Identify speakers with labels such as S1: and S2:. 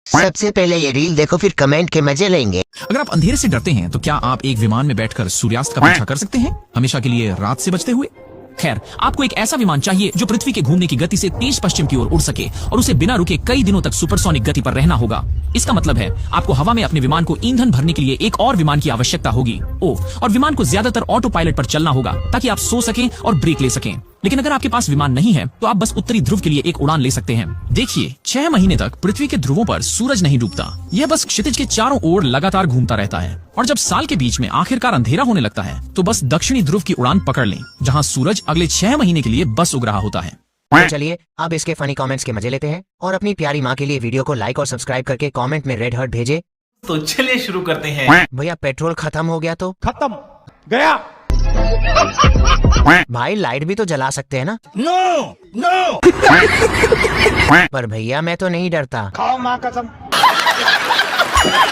S1: सबसे पहले ये रील देखो, फिर कमेंट के मजे लेंगे।
S2: अगर आप अंधेरे से डरते हैं तो क्या आप एक विमान में बैठकर सूर्यास्त का पीछा कर सकते हैं हमेशा के लिए रात से बचते हुए? खैर, आपको एक ऐसा विमान चाहिए जो पृथ्वी के घूमने की गति से तेज पश्चिम की ओर उड़ सके और उसे बिना रुके कई दिनों तक सुपरसोनिक गति पर रहना होगा। इसका मतलब है आपको हवा में अपने विमान को ईंधन भरने के लिए एक और विमान की आवश्यकता होगी। और विमान को ज्यादातर ऑटो पायलट पर चलना होगा ताकि आप सो सकें और ब्रेक ले सकें। लेकिन अगर आपके पास विमान नहीं है तो आप बस उत्तरी ध्रुव के लिए एक उड़ान ले सकते हैं। देखिए, 6 महीने तक पृथ्वी के ध्रुवों पर सूरज नहीं डूबता। यह बस क्षितिज के चारों ओर लगातार घूमता रहता है और जब साल के बीच में आखिरकार अंधेरा होने लगता है तो बस दक्षिणी ध्रुव की उड़ान पकड़ लें, जहां सूरज अगले 6 महीने के लिए बस उग रहा होता है।
S1: तो चलिए अब इसके फनी कमेंट्स के मजे लेते हैं और अपनी प्यारी माँ के लिए वीडियो को लाइक और सब्सक्राइब करके कमेंट में रेड हार्ट भेजे।
S3: तो चलिए शुरू करते हैं।
S1: भैया पेट्रोल खत्म हो गया तो
S4: खत्म गया।
S1: भाई लाइट भी तो जला सकते हैं ना।
S4: नो नो
S1: पर भैया मैं तो नहीं डरता।
S4: खाओ माँ कसम।